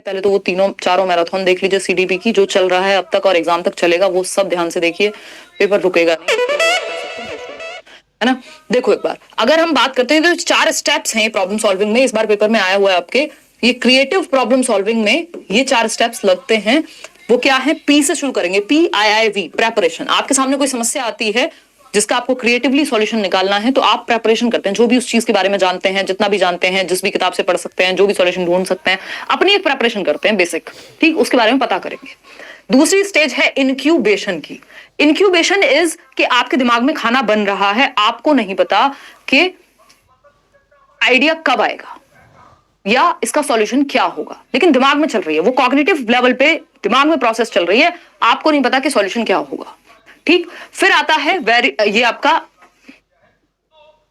पहले तो वो तीनों चारों मैराथन देख लीजिए सीडीपी की, जो चल रहा है अब तक और एग्जाम तक चलेगा, वो सब ध्यान से देखिए, पेपर रुकेगा नहीं, है ना। देखो एक बार अगर हम बात करते हैं तो 4 स्टेप्स हैं प्रॉब्लम सॉल्विंग में, इस बार पेपर में आया हुआ है आपके, ये क्रिएटिव प्रॉब्लम सॉल्विंग में ये 4 स्टेप्स लगते हैं। वो क्या है, पी से शुरू करेंगे, PIIV, प्रेपरेशन। आपके सामने कोई समस्या आती है जिसका आपको क्रिएटिवली सॉल्यूशन निकालना है, तो आप प्रेपरेशन करते हैं, जो भी उस चीज के बारे में जानते हैं, जितना भी जानते हैं, जिस भी किताब से पढ़ सकते हैं, जो भी सॉल्यूशन ढूंढ सकते हैं, अपनी एक प्रेपरेशन करते हैं बेसिक, ठीक, उसके बारे में पता करेंगे। दूसरी स्टेज है इनक्यूबेशन की। इनक्यूबेशन इज कि आपके दिमाग में खाना बन रहा है, आपको नहीं पता कि आइडिया कब आएगा या इसका सॉल्यूशन क्या होगा, लेकिन दिमाग में चल रही है, वो कॉग्निटिव लेवल पे दिमाग में प्रोसेस चल रही है, आपको नहीं पता कि सॉल्यूशन क्या होगा, ठीक। फिर आता है ये आपका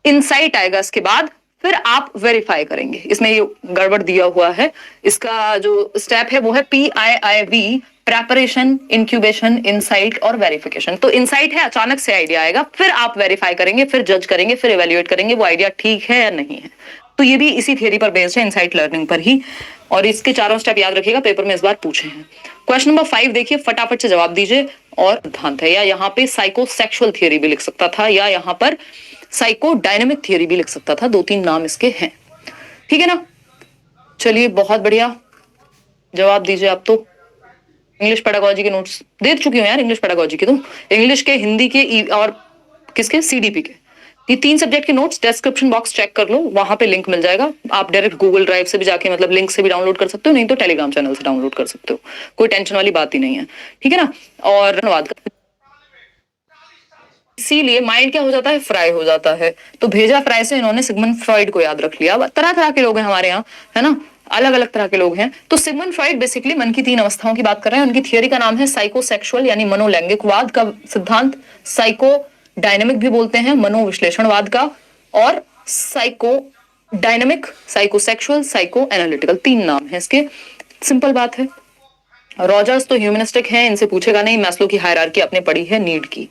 इनसाइट आएगा, इसके बाद फिर आप वेरीफाई करेंगे। इसमें ये गड़बड़ दिया हुआ है, इसका जो स्टेप है वो है PIIV, प्रेपरेशन, इंक्यूबेशन, इनसाइट और वेरिफिकेशन। तो इनसाइट है, अचानक से आइडिया आएगा, फिर आप वेरीफाई करेंगे, फिर जज करेंगे, फिर इवेल्युएट करेंगे वो आइडिया ठीक है या नहीं है। तो ये भी इसी थियरी पर बेस्ड है, इनसाइट लर्निंग पर ही, और इसके चारों स्टेप याद रखिएगा, पेपर में इस बार पूछे हैं। क्वेश्चन नंबर 5 देखिए, फटाफट से जवाब दीजिए। और सिद्धांत है, या यहाँ पे साइकोसेक्सुअल थियरी भी लिख सकता था, या यहाँ पर साइको डायनेमिक थियरी भी लिख सकता था, 2-3 नाम इसके हैं, ठीक है ना। चलिए बहुत बढ़िया, जवाब दीजिए आप। तो इंग्लिश पेडागोजी के नोट्स दे चुकी हूँ यार, इंग्लिश पेडागोजी के, तो इंग्लिश के, हिंदी के और किसके, सीडीपी के, ये 3 सब्जेक्ट के नोट्स डिस्क्रिप्शन बॉक्स चेक कर लो, वहां पे लिंक मिल जाएगा। आप डायरेक्ट गूगल ड्राइव से भी जाके, मतलब लिंक से भी डाउनलोड कर सकते हो, नहीं तो टेलीग्राम चैनल से डाउनलोड कर सकते हो, कोई टेंशन वाली बात ही नहीं है, ठीक है ना। और धन्यवाद। इसीलिए माइंड क्या हो जाता है, फ्राई हो जाता है। तो भेजा फ्राई से इन्होंने सिगमंड फ्रॉइड को याद रख लिया। तरह तरह के लोग हैं हमारे यहाँ, है ना, अलग अलग तरह के लोग हैं। तो सिगमंड फ्रॉइड बेसिकली मन की 3 अवस्थाओं की बात कर रहे हैं। उनकी थियरी का नाम है साइकोसेक्सुअल यानी मनोलैंगिकवाद का सिद्धांत, साइको डायनेमिक भी बोलते हैं, मनोविश्लेषणवाद का, और psycho dynamic, psychosexual, psycho analytical, 3 नाम है इसके। सिंपल बात है। रॉजर्स तो ह्यूमनिस्टिक हैं, इनसे पूछेगा नहीं। मैस्लो की हायरार्की आपने पढ़ी है नीड की,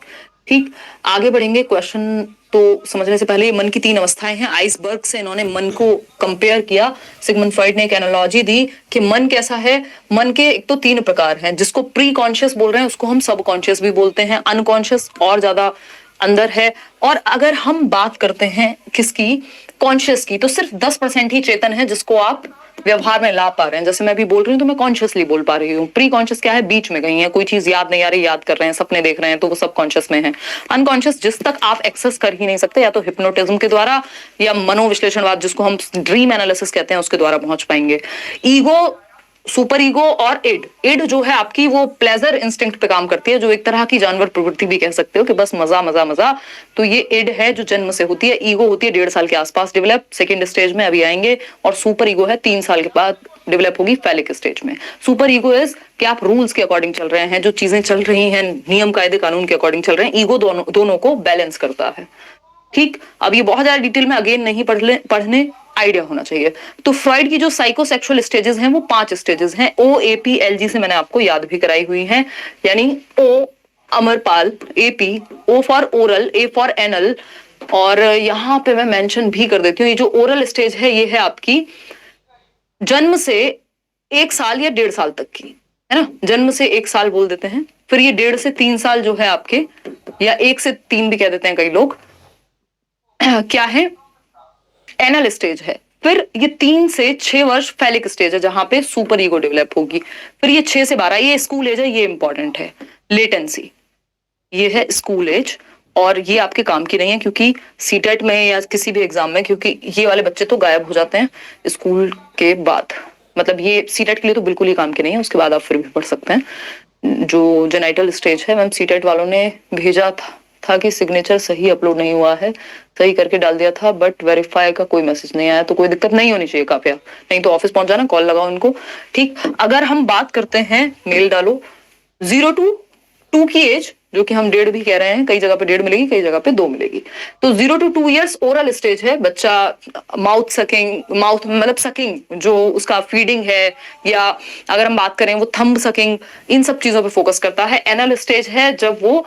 ठीक। आगे बढ़ेंगे, क्वेश्चन तो समझने से पहले मन की 3 अवस्थाएं हैं। आइसबर्ग से इन्होंने मन को कंपेयर किया। सिगमंड फ्रॉइड ने एक एनालॉजी दी कि मन कैसा है। मन के एक तो 3 प्रकार हैं, जिसको प्री कॉन्शियस बोल रहे हैं उसको हम सब कॉन्शियस भी बोलते हैं, अनकॉन्शियस और ज्यादा अंदर है। और अगर हम बात करते हैं किसकी, कॉन्शियस की, तो सिर्फ 10% ही चेतन है जिसको आप व्यवहार में ला पा रहे हैं। जैसे मैं अभी बोल रही हूँ तो मैं कॉन्शियसली बोल पा रही हूँ। प्री कॉन्शियस क्या है, बीच में कहीं है, कोई चीज याद नहीं आ रही, याद कर रहे हैं, सपने देख रहे हैं, तो वो सब कॉन्शियस में है। अनकॉन्शियस जिस तक आप एक्सेस कर ही नहीं सकते, या तो हिप्नोटिज्म के द्वारा या मनोविश्लेषणवाद जिसको हम ड्रीम एनालिसिस कहते हैं उसके द्वारा पहुंच पाएंगे। ईगो, सुपर ईगो और इड। इड जो है आपकी वो प्लेजर इंस्टिंक्ट पे काम करती है, जो एक तरह की जानवर प्रवृत्ति भी कह सकते हो कि बस मजा मजा मजा। तो ये इड है जो जन्म से होती है। ईगो होती है 1.5 साल के आसपास डेवलप, सेकंड स्टेज में अभी आएंगे। और सुपर ईगो है 3 साल के बाद डेवलप होगी फैलिक स्टेज में। सुपर ईगो इज कि आप रूल्स के अकॉर्डिंग चल रहे हैं, जो चीजें चल रही हैं नियम कायदे कानून के अकॉर्डिंग चल रहे हैं। ईगो दोनों को बैलेंस करता है, ठीक। अब ये बहुत ज्यादा डिटेल में अगेन नहीं पढ़ने, आइडिया होना चाहिए। तो फ्रॉइड की जो साइकोसेक्सुअल स्टेजेस हैं वो 5 स्टेजेस हैं। OAPLG से मैंने आपको याद भी कराई हुई हैं, यानी O Amarpal, AP, O for oral, A for anal. और यहां पे मैं मेंशन भी कर देती हूँ, ये जो ओरल स्टेज है ये है आपकी जन्म से 1 साल या 1.5 साल तक की, है ना। जन्म से 1 साल बोल देते हैं, फिर ये 1.5 से 3 साल जो है आपके, या 1 से 3 भी कह देते हैं कई लोग, क्या है, एनल स्टेज है। फिर ये 3 से 6 वर्ष फैलिक स्टेज है जहां पे सुपर ईगो डेवलप होगी। फिर ये 6 से 12 ये स्कूल एज है, ये इंपॉर्टेंट है। लेटेंसी ये है स्कूल एज, और ये आपके काम की नहीं है क्योंकि सीटेट में या किसी भी एग्जाम में, क्योंकि ये वाले बच्चे तो गायब हो जाते हैं स्कूल के बाद। मतलब ये सीटेट के लिए तो बिल्कुल ही काम की नहीं है, उसके बाद आप फिर भी पढ़ सकते हैं। जो जेनाइटल स्टेज है, मैम सीटेट वालों ने भेजा था कि सिग्नेचर सही अपलोड नहीं हुआ है, सही करके डाल दिया था, बट वेरीफाई का कोई मैसेज नहीं आया। तो कोई दिक्कत नहीं होनी चाहिए काफिया, नहीं तो ऑफिस पहुंच जाना, कॉल लगाओ उनको, ठीक। अगर हम बात करते हैं, मेल डालो, 0 to 2 की एज, जो कि हम 1.5 भी कह रहे हैं, कई जगह पे 1.5 मिलेगी, कई जगह पे 2 मिलेगी। तो 0 to 2 years ओरल स्टेज है। बच्चा माउथ सकिंग, माउथ मतलब सकिंग जो उसका फीडिंग है, या अगर हम बात करें वो थंब सकिंग, इन सब चीजों पे फोकस करता है। एनल स्टेज है जब वो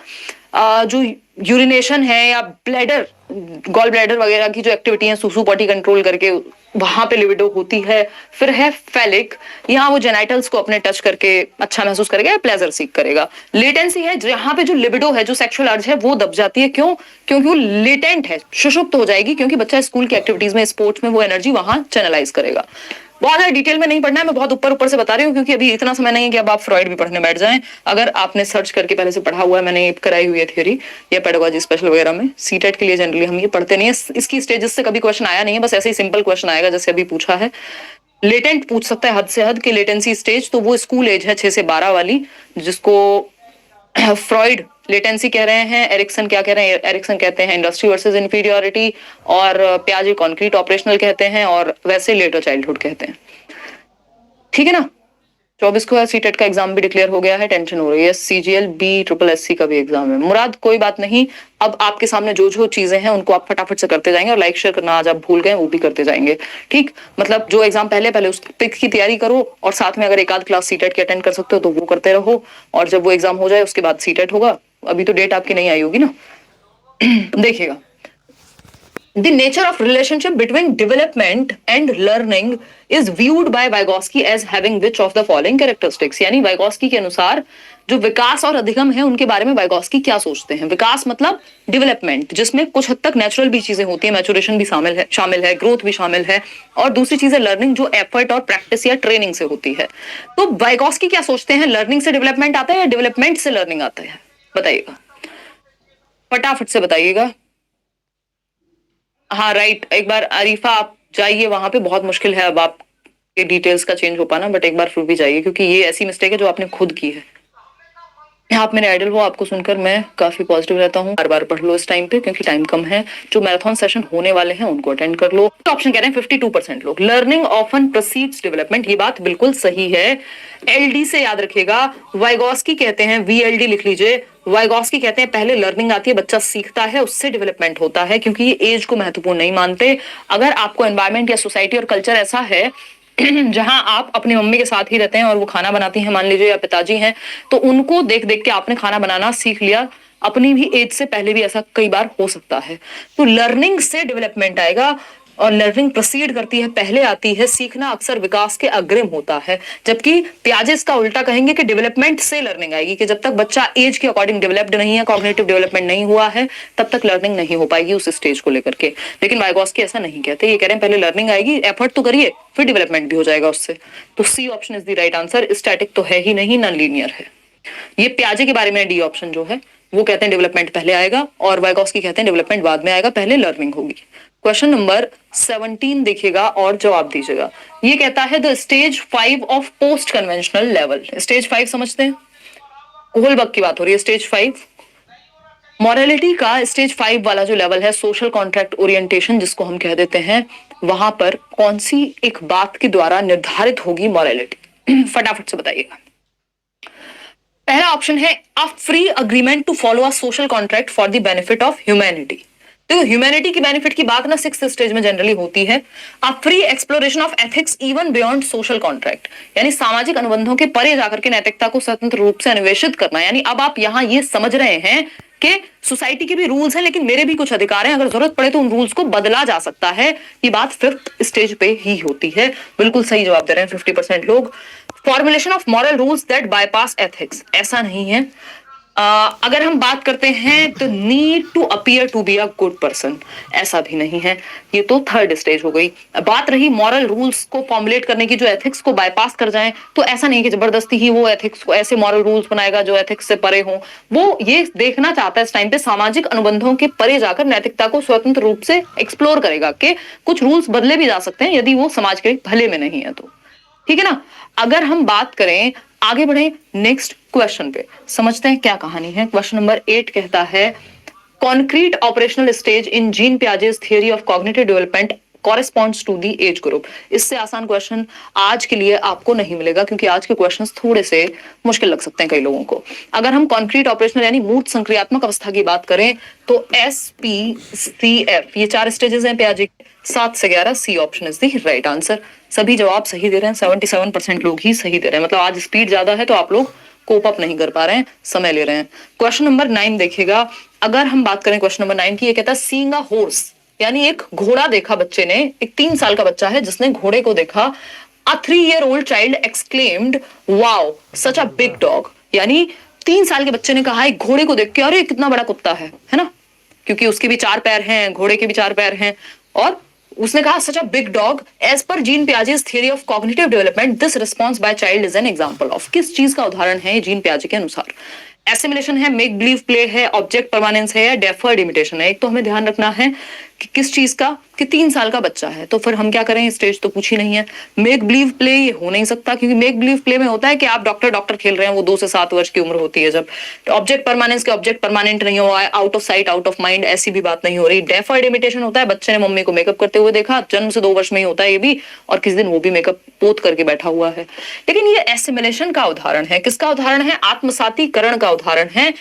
जो यूरिनेशन है या ब्लैडर गॉल ब्लैडर वगैरह की जो एक्टिविटी है, सुसु पॉटी कंट्रोल करके वहां पे लिबिडो होती है। फिर है फेलिक, यहाँ वो जेनाइटल्स को अपने टच करके अच्छा महसूस करेगा, प्लेजर सीख करेगा। लेटेंसी है जहां पे जो लिबिडो है, जो सेक्सुअल अर्ज है, वो दब जाती है। क्यों? क्योंकि वो लेटेंट है, सुषुप्त हो जाएगी, क्योंकि बच्चा स्कूल की एक्टिविटीज में, स्पोर्ट्स में वो एनर्जी वहां चैनलाइज करेगा। बहुत ज्यादा डिटेल में नहीं पढ़ना है, मैं बहुत ऊपर ऊपर से बता रही हूँ, क्योंकि अभी इतना समय नहीं है कि अब आप फ्रॉइड भी पढ़ने बैठ जाएं। अगर आपने सर्च करके पहले से पढ़ा हुआ है, मैंने कराई हुई है थ्योरी या पेडागोजी स्पेशल वगैरह में, सीटेट के लिए जनरली हम ये पढ़ते नहीं है, इसकी स्टेजेस से कभी क्वेश्चन आया नहीं है, बस ऐसे ही सिंपल क्वेश्चन आएगा जैसे अभी पूछा है। लेटेंट पूछ सकता है, हद से हद की लेटेंसी स्टेज, तो वो स्कूल एज है 6 से 12 वाली, जिसको फ्रॉइड लेटेंसी कह रहे हैं। एरिक्सन क्या कह रहे हैं? एरिक्सन कहते हैं इंडस्ट्री वर्सेस इंफीरियोरिटी, और पियाजे कॉन्क्रीट ऑपरेशनल कहते हैं, और वैसे लेटर चाइल्डहुड कहते हैं। ठीक है ना? 24 को सीटेट का एग्जाम भी डिक्लेयर हो गया है, टेंशन हो रही है। सीजीएल बी ट्रिपल एससी का भी एग्जाम है। मुराद कोई बात नहीं, अब आपके सामने जो जो चीजें हैं उनको आप फटाफट से करते जाएंगे, और लाइक शेयर करना आज आप भूल गए वो भी करते जाएंगे। ठीक, मतलब जो एग्जाम पहले उस पिक की तैयारी करो, और साथ में अगर एक आध क्लास सीटेट की अटेंड कर सकते हो तो वो करते रहो, और जब वो एग्जाम हो जाए उसके बाद सीटेट होगा। अभी तो डेट आपकी नहीं आई होगी ना। देखिएगा, the nature of relationship between development and learning is viewed by Vygotsky as having which of the following characteristics। यानी Vygotsky के अनुसार जो विकास और अधिगम है उनके बारे में Vygotsky क्या सोचते हैं। विकास मतलब डेवलपमेंट, जिसमें कुछ हद तक नेचुरल भी चीजें होती है, मैचुरेशन भी शामिल है, ग्रोथ भी शामिल है, और दूसरी चीज है लर्निंग, जो एफर्ट और प्रैक्टिस या ट्रेनिंग से होती है। तो Vygotsky क्या सोचते हैं, लर्निंग से डेवलपमेंट आता है या डेवलपमेंट से लर्निंग आता है? बताइएगा, फटाफट से बताइएगा। हाँ राइट, एक बार अरीफा आप जाइए वहां पे, बहुत मुश्किल है अब आपके डिटेल्स का चेंज हो पाना, बट एक बार फिर भी जाइए, क्योंकि ये ऐसी मिस्टेक है जो आपने खुद की है। आप मेरे आइडल हो, आपको सुनकर मैं काफी पॉजिटिव रहता हूँ। बार बार पढ़ लो इस टाइम पे, क्योंकि टाइम कम है। जो मैराथन सेशन होने वाले हैं उनको अटेंड कर लो। ऑप्शन कह रहे हैं 52% लोग, लर्निंग ऑफन प्रोसीड्स डेवलपमेंट। ये बात बिल्कुल सही है। एलडी से याद रखिएगा, वाइगॉस्की कहते हैं, वीएलडी लिख लीजिए। वाइगॉस्की कहते हैं पहले लर्निंग आती है, बच्चा सीखता है, उससे डेवलपमेंट होता है, क्योंकि ये एज को महत्वपूर्ण नहीं मानते। अगर आपको एनवायरमेंट या सोसाइटी और कल्चर ऐसा है जहां आप अपनी मम्मी के साथ ही रहते हैं और वो खाना बनाती हैं, मान लीजिए, या पिताजी हैं, तो उनको देख देख के आपने खाना बनाना सीख लिया। अपनी भी एज से पहले भी ऐसा कई बार हो सकता है। तो लर्निंग से डेवलपमेंट आएगा, और लर्निंग प्रोसीड करती है, पहले आती है। सीखना अक्सर विकास के अग्रिम होता है, जबकि पियाजे इसका उल्टा कहेंगे कि डेवलपमेंट से लर्निंग आएगी, कि जब तक बच्चा एज के अकॉर्डिंग डेवलप्ड नहीं है, कॉग्निटिव डेवलपमेंट नहीं हुआ है, तब तक लर्निंग नहीं हो पाएगी उस स्टेज को लेकर के। लेकिन वाइगॉस्की ऐसा नहीं कहते, ये कह रहे हैं पहले लर्निंग आएगी, एफर्ट तो करिए, फिर डेवलपमेंट भी हो जाएगा उससे। तो C option is the right answer. Static तो है ही नहीं, नॉन लीनियर है। ये पियाजे के बारे में डी ऑप्शन जो है वो कहते हैं डेवलपमेंट पहले आएगा, और वाइगॉस्की कहते हैं डेवलपमेंट बाद में आएगा, पहले लर्निंग होगी। क्वेश्चन नंबर 17 देखिएगा और जवाब दीजिएगा। ये कहता है the stage 5 of post conventional level. Stage 5 समझते हैं, कोहलबर्ग की बात हो रही है। स्टेज 5 मॉरलिटी का स्टेज 5 वाला जो लेवल है, सोशल कॉन्ट्रैक्ट ओरिएंटेशन जिसको हम कह देते हैं, वहां पर कौन सी एक बात के द्वारा निर्धारित होगी मॉरलिटी? फटाफट से बताइएगा। पहला ऑप्शन है a free agreement to follow a social contract for the benefit of humanity. तो ह्यूमैनिटी की बेनिफिट की बात ना 6th स्टेज में जनरली होती है। A free exploration of ethics even beyond social contract, यानी सामाजिक अनुबंधों के परे जाकर के नैतिकता को स्वतंत्र रूप से अन्वेषित करना। यानी अब आप यहाँ ये समझ रहे हैं कि सोसाइटी के भी रूल्स हैं, लेकिन मेरे भी कुछ अधिकार हैं, अगर जरूरत पड़े तो उन रूल्स को बदला जा सकता है। ये बात 5th स्टेज पे ही होती है। बिल्कुल सही जवाब दे रहे हैं 50% लोग। Formulation of moral rules that bypass ethics, ऐसा नहीं है। अगर हम बात करते हैं तो need to appear to be a good person, ऐसा भी नहीं है। ये तो 3rd स्टेज हो गई। बात रही मॉरल रूल्स को फॉर्मुलेट करने की जो एथिक्स को बाईपास कर जाएं, तो ऐसा नहीं कि जबरदस्ती ही वो एथिक्स को ऐसे मॉरल रूल्स बनाएगा जो एथिक्स से परे हो। वो ये देखना चाहता है इस टाइम पे सामाजिक अनुबंधों के परे जाकर नैतिकता को स्वतंत्र रूप से एक्सप्लोर करेगा कि कुछ रूल्स बदले भी जा सकते हैं यदि वो समाज के भले में नहीं है तो। ठीक है ना? अगर हम बात करें, आगे बढ़े नेक्स्ट क्वेश्चन पे, समझते हैं क्या कहानी है। क्वेश्चन नंबर 8 कहता है concrete operational stage in Jean Piaget's theory of cognitive development corresponds to the age group. इससे आसान क्वेश्चन आज के लिए आपको नहीं मिलेगा, क्योंकि आज के क्वेश्चंस थोड़े से मुश्किल लग सकते हैं कई लोगों को। अगर हम कॉन्क्रीट ऑपरेशनल यानी मूर्त संक्रियात्मक अवस्था की बात करें तो SPCF ये 4 स्टेजेस हैं पियाजे के, 7 से 11। C option is the right answer. सभी जवाब सही दे रहे हैं, 77% लोग ही सही दे रहे हैं। मतलब आज स्पीड ज्यादा है तो आप लोग कोप अप नहीं कर पा रहे हैं, समय ले रहे हैं। क्वेश्चन नंबर 9 देखिएगा, अगर हम बात करें क्वेश्चन नंबर 9 की, ये कहता है सीइंग अ हॉर्स, यानी एक घोड़ा देखा बच्चे ने, एक 3 साल का बच्चा है जिसने घोड़े को देखा। अ 3-year-old child exclaimed, wow, such a big dog, यानी 3 साल के बच्चे ने कहा एक घोड़े को देख के, अरे कितना बड़ा कुत्ता है ना, क्योंकि उसके भी 4 पैर हैं, घोड़े के भी 4 पैर हैं, और उसने कहा such a big dog. As per Jean Piaget's theory of cognitive development, this response by child is an example of, किस चीज का उदाहरण है जीन पियाजे के अनुसार? एसिमिलेशन है, मेक बिलीव प्ले है, ऑब्जेक्ट परमानेंस है, या डेफर्ड इमिटेशन है? एक तो हमें ध्यान रखना है कि किस चीज का, कि 3 साल का बच्चा है, तो फिर हम क्या करें, स्टेज तो पूछी नहीं है। मेक बिलीव प्ले ये हो नहीं सकता, क्योंकि मेक बिलीव प्ले में होता है कि आप डॉक्टर डॉक्टर खेल रहे हैं, वो 2 से 7 वर्ष की उम्र होती है जब। ऑब्जेक्ट परमानेंस के ऑब्जेक्ट परमानेंट नहीं हुआ है, out of sight out of mind, ऐसी भी बात नहीं हो रही। डेफर्ड इमिटेशन होता है, बच्चे ने मम्मी को मेकअप करते हुए देखा, जन्म से 2 वर्ष में ही होता है ये भी, और किसी दिन वो भी मेकअप पोत करके बैठा हुआ है। लेकिन ये एसिमिलेशन का उदाहरण है, किसका उदाहरण है? आत्मसातीकरण का उदाहरण है,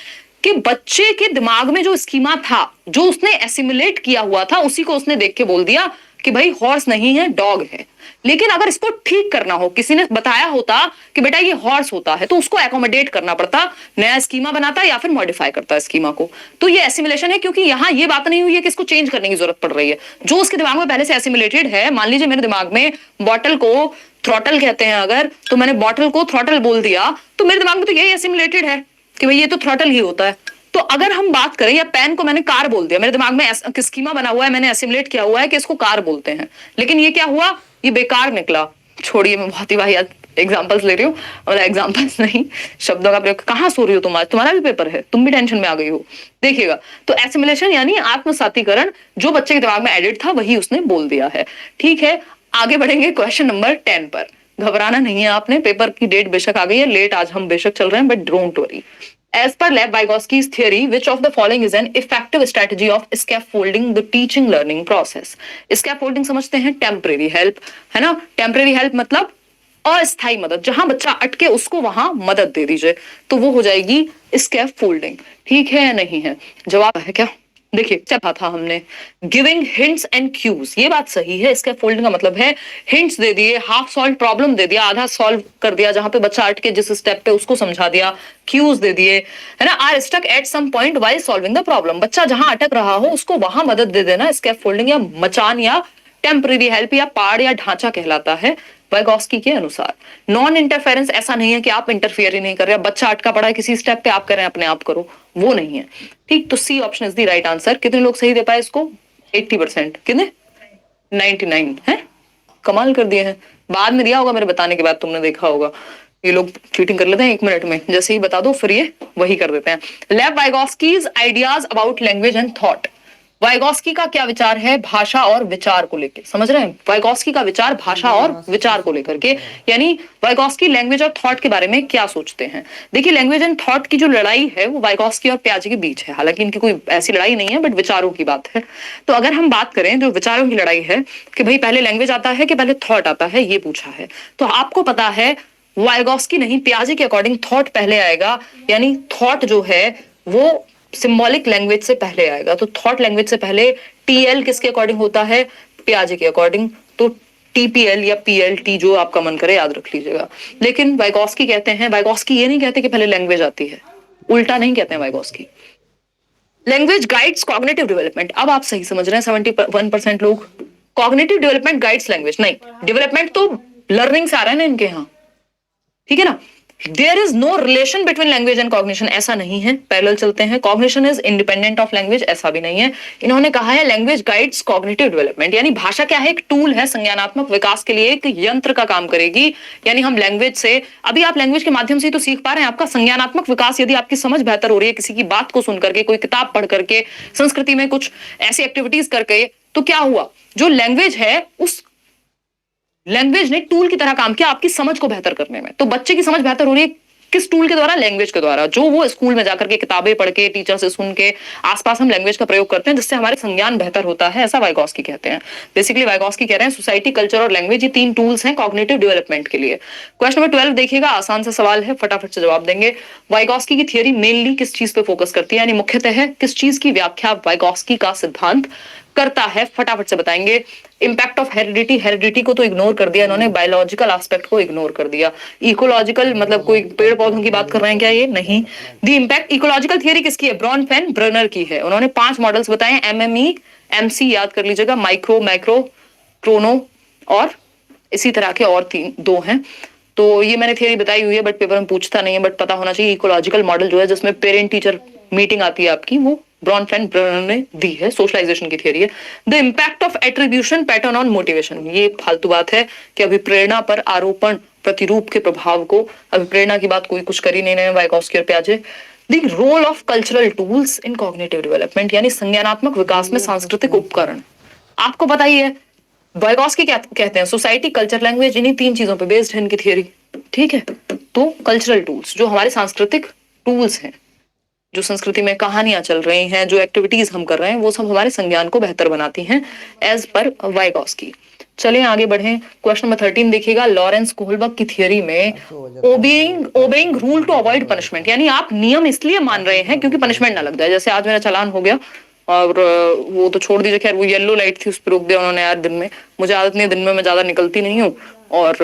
कि बच्चे के दिमाग में जो स्कीमा था, जो उसने एसिमुलेट किया हुआ था, उसी को उसने देख के बोल दिया कि भाई हॉर्स नहीं है, डॉग है। लेकिन अगर इसको ठीक करना हो, किसी ने बताया होता कि बेटा ये हॉर्स होता है, तो उसको एकोमोडेट करना पड़ता, नया स्कीमा बनाता या फिर मॉडिफाई करता स्कीमा को। तो ये एसिमुलेशन है, क्योंकि यहाँ ये बात नहीं हुई है कि इसको चेंज करने की जरूरत पड़ रही है। जो उसके दिमाग में पहले से एसिमुलेटेड है, मान लीजिए मेरे दिमाग में बॉटल को थ्रॉटल कहते हैं अगर, तो मैंने बॉटल को थ्रॉटल बोल दिया, तो मेरे दिमाग में तो यही एसिमुलेटेड है कि भाई ये तो थ्रॉटल ही होता है। तो अगर हम बात करें, या पेन को मैंने कार बोल दिया, मेरे दिमाग में स्कीमा बना हुआ है, मैंने एसिमुलेट किया हुआ है कि इसको कार बोलते हैं, लेकिन ये क्या हुआ, ये बेकार निकला। छोड़िए, मैं बहुत ही वाहियात एग्जांपल्स ले रही हूँ, मतलब एग्जांपल्स नहीं, शब्दों का प्रयोग। कहाँ सो रही हो तुम आज? तुम्हारा भी पेपर है, तुम भी टेंशन में आ गई हो। देखिएगा, तो एसिमुलेशन यानी आत्मसातीकरण, जो बच्चे के दिमाग में एडिट था वही उसने बोल दिया है। ठीक है, आगे बढ़ेंगे क्वेश्चन नंबर 10 पर। घबराना नहीं है आपने, पेपर की डेट बेशक आ गई है, लेट आज हम बेशक चल रहे हैं, but don't worry. As per Lev-Vygotsky's theory, which of the following is an effective strategy of scaffolding the teaching learning process? Scaffolding समझते हैं, टेम्परेरी हेल्प, है ना। टेम्परेरी हेल्प मतलब अस्थायी मदद, जहां बच्चा अटके उसको वहां मदद दे दीजिए, तो वो हो जाएगी स्कैफोल्डिंग। ठीक है या नहीं है? जवाब है क्या? देखिए, क्या था हमने, गिविंग हिंट्स एंड क्यूज, ये बात सही है। इसके फोल्डिंग का मतलब है हिंट्स दे दिए, हाफ सॉल्व प्रॉब्लम दे दिया, आधा सॉल्व कर दिया, जहां पे बच्चा अटके जिस स्टेप पे उसको समझा दिया, क्यूज दे दिए, है ना। Are stuck at some point while solving the problem, बच्चा जहां अटक रहा हो उसको वहां मदद दे देना, स्कैफ फोल्डिंग या मचान या टेम्परेरी हेल्प या पाड़ या ढांचा कहलाता है वाइगोस्की के अनुसार। नॉन इंटरफेरेंस ऐसा नहीं है कि आप इंटरफियर ही नहीं कर रहे, बच्चा अटका पड़ा है किसी स्टेप पे, आप कर रहे हैं अपने आप करो, वो नहीं है। ठीक, तो C option is the right answer. कितने लोग सही दे पाए इसको? 80%। कितने? 99 है। कमाल कर दिए हैं। बाद में दिया होगा मेरे बताने के बाद, तुमने देखा होगा ये लोग चीटिंग कर लेते हैं 1 मिनट में, जैसे ही बता दो फिर ये वही कर देते हैं। Lev Vygotsky's ideas about language and thought. Vygotsky का क्या विचार है भाषा और विचार को लेकर? समझ रहे हैं, वाइगोस्की का विचार भाषा और विचार को लेकर के, यानी वाइगोस्की लैंग्वेज और थॉट के बारे में क्या सोचते हैं। देखिए, लैंग्वेज एंड थॉट की जो लड़ाई है वो वाइगोस्की और पियाजे के बीच है, हालांकि इनकी कोई ऐसी लड़ाई नहीं है, बट विचारों की बात है। तो अगर हम बात करें जो विचारों की लड़ाई है कि भाई पहले लैंग्वेज आता है कि पहले थॉट आता है, ये पूछा है, तो आपको पता है वाइगोस्की नहीं, पियाजे के अकॉर्डिंग थॉट पहले आएगा, यानी थॉट जो है वो सिंबॉलिक लैंग्वेज से पहले आएगा। तो थॉट लैंग्वेज से पहले टीएल किसके अकॉर्डिंग होता है? पियाजे के अकॉर्डिंग। तो टीपीएल या पीएलटी, जो आपका मन करे याद रख लीजिएगा। लेकिन वाइगोस्की कहते हैं, वाइगोस्की ये नहीं कहते कि पहले लैंग्वेज आती है, उल्टा नहीं कहते हैं Vygotsky. Language guides cognitive development. अब आप सही समझ रहे हैं 71% लोग। कॉग्निटिव डेवलपमेंट गाइड्स लैंग्वेज नहीं, डेवलपमेंट तो लर्निंग से आ रहा है ना इनके यहाँ, ठीक है ना। There is no relation between language and cognition, ऐसा नहीं है, पैरेलल चलते हैं। Cognition is independent of language, ऐसा भी नहीं है। इन्होंने कहा है लैंग्वेज गाइड्स कॉग्निटिव डेवलपमेंट, यानी भाषा क्या है? एक टूल है, संज्ञानात्मक विकास के लिए एक यंत्र का काम करेगी। यानी हम लैंग्वेज से, अभी आप लैंग्वेज के माध्यम से ही तो सीख पा रहे हैं, आपका संज्ञानात्मक विकास, यदि आपकी समझ बेहतर हो रही है किसी की बात को सुन करके, कोई किताब पढ़ करके, संस्कृति में कुछ ऐसी एक्टिविटीज करके, तो क्या हुआ, जो लैंग्वेज है उस लैंग्वेज ने टूल की तरह काम किया आपकी समझ को बेहतर करने में। तो बच्चे की समझ बेहतर हो रही है किस टूल के द्वारा? लैंग्वेज के द्वारा, जो वो स्कूल में जाकर के किताबें पढ़ के, टीचर से सुन के, आसपास हम लैंग्वेज का प्रयोग करते हैं, जिससे हमारे संज्ञान बेहतर होता है, ऐसा वाइगोस्की कहते हैं। बेसिकली वाइगोस्की कह रहे हैं सोसाइटी, कल्चर और लैंग्वेज, ये 3 टूल्स हैं कॉग्निटिव डेवलपमेंट के लिए। क्वेश्चन नंबर 12 देखिएगा, आसान सा सवाल है, फटाफट से जवाब देंगे। वाइगोस्की की थियरी मेनली किस चीज पे फोकस करती है, यानी मुख्यतः किस चीज की व्याख्या वाइगोस्की का सिद्धांत करता है, फटाफट से बताएंगे। इम्पैक्ट ऑफ हेरिडिटी, हेरिडिटी को तो इग्नोर कर दिया इन्होंने, बायोलॉजिकल एस्पेक्ट को इग्नोर कर दिया। इकोलॉजिकल मतलब कोई पेड़ पौधों की बात कर रहे हैं क्या ये? नहीं। द इम्पैक्ट, इकोलॉजिकल थियरी किसकी है? ब्रॉनफेन ब्रनर की है। उन्होंने 5 मॉडल्स बताए, एमएमई, एमसी याद कर लीजिएगा, माइक्रो, मैक्रो, क्रोनो और इसी तरह के और 2 हैं। तो ये मैंने थियरी बताई हुई है, बट पेपर में पूछता नहीं है, बट पता होना चाहिए। इकोलॉजिकल मॉडल जो है जिसमें पेरेंट टीचर मीटिंग आती है आपकी, वो ब्रॉनफेन ब्रनर ने दी है, सोशलाइजेशन की थियरी है। The impact of attribution pattern on motivation, ये फालतू बात है कि अभिप्रेरणा पर आरोपण प्रतिरूप के प्रभाव को, अभिप्रेरणा की बात कोई कुछ कर ही नहीं रहे, वाइगोस्की और पियाजे। The role of cultural tools in cognitive development, यानी संज्ञानात्मक विकास में सांस्कृतिक उपकरण। आपको पता ही है वाइगोस्की क्या कहते हैं, सोसाइटी, कल्चर, लैंग्वेज, इन्हीं 3 चीजों पे बेस्ड है इनकी थियरी। ठीक है, तो कल्चरल टूल्स जो हमारे सांस्कृतिक टूल्स हैं, जो संस्कृति में कहानियां चल रही हैं, जो एक्टिविटीज हम कर रहे हैं, वो सब हमारे संज्ञान को बेहतर बनाती हैं एज पर वाइगोस्की। चलिए आगे बढ़ें। क्वेश्चन नंबर 13 देखिएगा। लॉरेंस कोहलबर्ग की थियरी में obeying rule to avoid punishment, यानी आप नियम इसलिए मान रहे हैं क्योंकि पनिशमेंट ना लग जाए। जैसे आज मेरा चालान हो गया और वो तो छोड़ दीजिए, खैर वो येलो लाइट थी उस पर रोक दिया उन्होंने यार दिन में, मुझे आदत नहीं, दिन में मैं ज्यादा निकलती नहीं हूँ और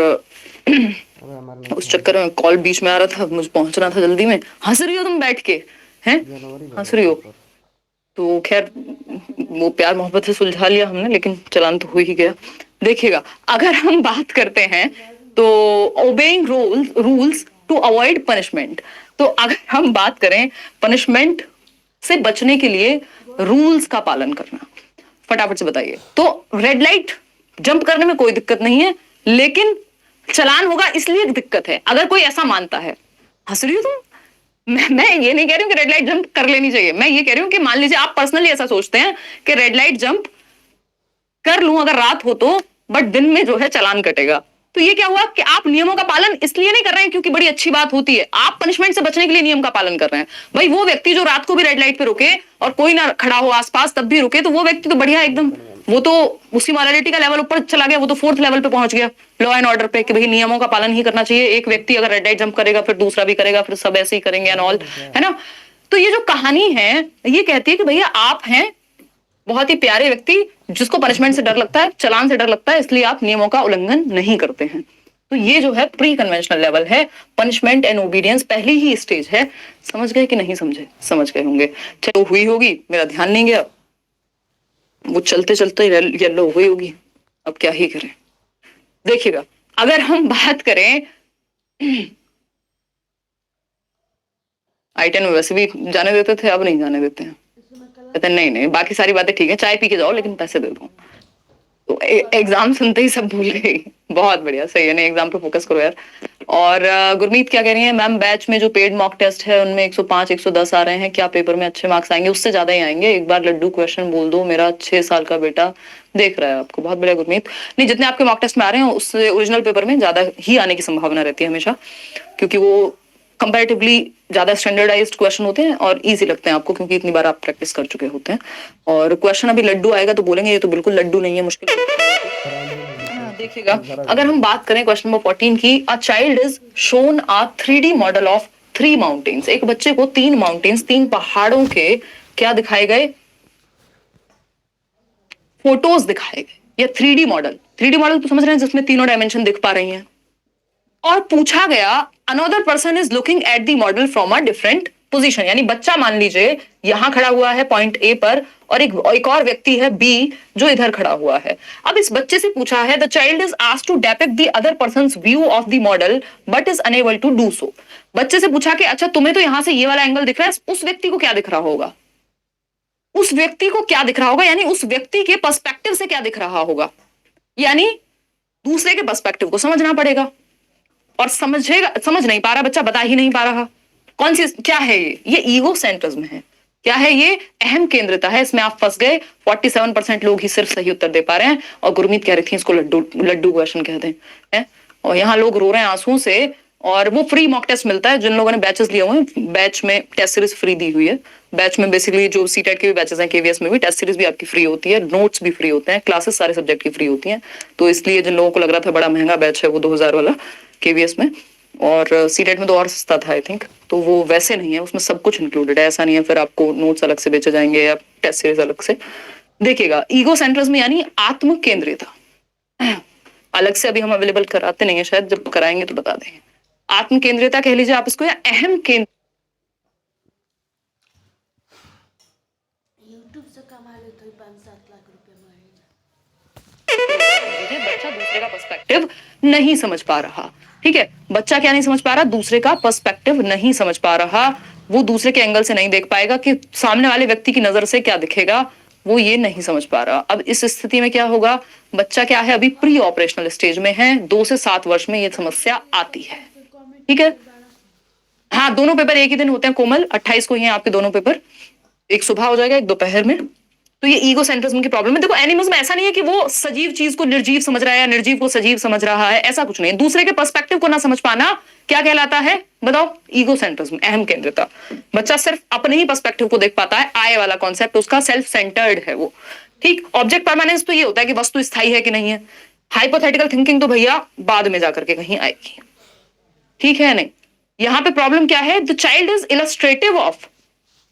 उस चक्कर में कॉल बीच में आ रहा था, मुझे पहुंचना था जल्दी में। हंस रही हो तुम बैठ के, हैं हंस रही हो? तो खैर वो प्यार मोहब्बत से सुलझा लिया हमने, लेकिन चलान तो हो ही गया। देखिएगा, अगर हम बात करते हैं तो obeying rules to avoid punishment, तो अगर हम बात करें पनिशमेंट से बचने के लिए रूल्स का पालन करना, फटाफट से बताइए। तो रेड लाइट जंप करने में कोई दिक्कत नहीं है, लेकिन चलान होगा इसलिए दिक्कत है अगर कोई ऐसा मानता है। हंस रही हो तुम? मैं ये नहीं कह रही हूँ कि रेड लाइट जंप कर लेनी चाहिए, मैं ये कह रही हूँ कि मान लीजिए आप पर्सनली ऐसा सोचते हैं कि रेड लाइट जंप कर लूं अगर रात हो तो, बट दिन में जो है चालान कटेगा। तो ये क्या हुआ कि आप नियमों का पालन इसलिए नहीं कर रहे हैं क्योंकि बड़ी अच्छी बात होती है, आप पनिशमेंट से बचने के लिए नियम का पालन कर रहे हैं। भाई वो व्यक्ति जो रात को भी रेड लाइट पे रुके और कोई ना खड़ा हो आसपास तब भी रुके, तो वो व्यक्ति तो बढ़िया एकदम, वो तो उसकी मॉरलिटी का लेवल ऊपर चला गया, वो तो 4th लेवल पे पहुंच गया लॉ एंड ऑर्डर पे, कि भाई नियमों का पालन ही करना चाहिए। एक व्यक्ति अगर रेड लाइट जंप करेगा फिर दूसरा भी करेगा, फिर सब ऐसे ही करेंगे एंड ऑल, है ना। तो ये जो कहानी है ये कहती है कि भैया आप हैं बहुत ही प्यारे व्यक्ति जिसको पनिशमेंट से डर लगता है, चलान से डर लगता है, इसलिए आप नियमों का उल्लंघन नहीं करते हैं। तो ये जो है प्री कन्वेंशनल लेवल है, पनिशमेंट एंड ओबीडियंस पहली ही स्टेज है। समझ गए कि नहीं समझे? समझ गए होंगे। चलो हुई होगी, मेरा ध्यान नहीं गया, वो चलते चलते येलो हुई होगी, अब क्या ही करें। देखिएगा, अगर हम बात करें I-10 में वैसे भी जाने देते थे, अब नहीं जाने देते हैं, कहते नहीं बाकी सारी बातें ठीक है, चाय पी के जाओ लेकिन पैसे दे दो। तो एग्जाम सुनते ही सब भूल गई। बहुत बढ़िया, सही है, नहीं एग्जाम पे फोकस करो यार। और गुरमीत क्या कह रही है, मैम बैच में जो पेड मॉक टेस्ट है उनमें 105 110 आ रहे हैं, क्या पेपर में अच्छे मार्क्स आएंगे? उससे ज्यादा ही आएंगे, एक बार लड्डू क्वेश्चन बोल दो, मेरा 6 साल का बेटा देख रहा है आपको। बहुत बढ़िया गुरमीत। नहीं, जितने आपके मॉक टेस्ट में आ रहे हैं उससे ओरिजिनल पेपर में ज्यादा ही आने की संभावना रहती है हमेशा, क्योंकि वो कंपैरेटिवली ज्यादा स्टैंडर्डाइज्ड क्वेश्चन होते हैं और इजी लगते हैं आपको, क्योंकि इतनी बार आप प्रैक्टिस कर चुके होते हैं। और क्वेश्चन अभी लड्डू आएगा तो बोलेंगे ये तो बिल्कुल लड्डू नहीं है, मुश्किल। देखिएगा, अगर हम बात करें क्वेश्चन नंबर 14 की, a child is shown a 3D model of 3 mountains. एक बच्चे को 3 माउंटेन्स, 3 पहाड़ों के क्या दिखाए गए? फोटोज दिखाए गए, या 3D मॉडल। 3D मॉडल तो समझ रहे हैं, जिसमें तीनों डायमेंशन दिख पा रही हैं। और पूछा गया another person is looking at the model from a different position, यानी बच्चा मान लीजिए यहां खड़ा हुआ है पॉइंट ए पर, और एक और व्यक्ति है बी जो इधर खड़ा हुआ है। अब इस बच्चे से पूछा है, the child is asked to depict the other person's view of the model but is unable to do so. बच्चे से पूछा कि अच्छा तुम्हें तो यहां से ये वाला एंगल दिख रहा है, उस व्यक्ति को क्या दिख रहा होगा? उस व्यक्ति को क्या दिख रहा होगा, यानी उस व्यक्ति के पर्सपेक्टिव से क्या दिख रहा होगा, यानी दूसरे के पर्सपेक्टिव को समझना पड़ेगा। और समझ नहीं पा रहा बच्चा, बता ही नहीं पा रहा कौन सी, क्या है ये ईगो सेंट्रिज्म है, क्या है ये? अहम केंद्रिता है, इसमें आप फंस गए। 47% लोग ही सिर्फ सही उत्तर दे पा रहे हैं, और गुरमीत कह रही थी इसको लड्डू क्वेश्चन कहते हैं। और यहाँ लोग रो रहे हैं आंसुओं से। और वो फ्री मॉक टेस्ट मिलता है जिन लोगों ने बैचेस लिए हुए हैं, बैच में टेस्ट सीरीज फ्री दी हुई है। बैच में बेसिकली जो सीटेट के भी बैचेस हैं, केवीएस में भी टेस्ट सीरीज भी आपकी फ्री होती है, नोट्स भी फ्री होते हैं, क्लासेस सारे सब्जेक्ट की फ्री होती हैं। तो इसलिए जिन लोगों को लग रहा था बड़ा महंगा बैच है वो 2000 वाला केवीएस में, और सीटेट में तो और सस्ता था आई थिंक, तो वो वैसे नहीं है, उसमें सब कुछ इंक्लूडेड है। ऐसा नहीं है फिर आपको नोट्स अलग से बेचे जाएंगे या टेस्ट सीरीज अलग से। देखिएगा ईगो सेंट्रिज्म यानी आत्म केंद्रियता, अलग से अभी हम अवेलेबल कराते नहीं है, शायद जब कराएंगे तो बता देंगे। आत्म केंद्रियता कह लीजिए आप इसको, या अहम केंद्र। YouTube से कमा लेते हो 5-7 लाख रुपए महीने। बच्चा दूसरे का पर्सपेक्टिव नहीं समझ पा रहा, ठीक है, बच्चा क्या नहीं समझ पा रहा, दूसरे का पर्सपेक्टिव नहीं समझ पा रहा, वो दूसरे के एंगल से नहीं देख पाएगा कि सामने वाले व्यक्ति की नजर से क्या दिखेगा, वो ये नहीं समझ पा रहा। अब इस स्थिति में क्या होगा, बच्चा क्या है, अभी प्री ऑपरेशनल स्टेज में है, 2 से 7 वर्ष में ये समस्या आती है, ठीक है। हाँ, दोनों पेपर एक ही दिन होते हैं कोमल, 28 को ही हैं आपके दोनों पेपर, एक सुबह हो जाएगा, एक दोपहर में। तो ये ईगो सेंट्रिज्म की प्रॉब्लम है। देखो एनिमल्स में ऐसा नहीं है कि वो सजीव चीज को निर्जीव समझ रहा है या निर्जीव को सजीव समझ रहा है, ऐसा कुछ नहीं है। दूसरे के पर्सपेक्टिव को ना समझ पाना क्या कहलाता है, बताओ, ईगो सेंट्रिज्म, अहम केंद्रिता। बच्चा सिर्फ अपने ही पर्सपेक्टिव को देख पाता है, आय वाला कॉन्सेप्ट उसका सेल्फ सेंटर्ड है वो, ठीक। ऑब्जेक्ट परमानेंस तो ये होता है कि वस्तु स्थायी है कि नहीं है। हाइपोथेटिकल थिंकिंग तो भैया बाद में जाकर के कहीं आएगी, ठीक है। नहीं, यहां पे प्रॉब्लम क्या है, the child is illustrative of,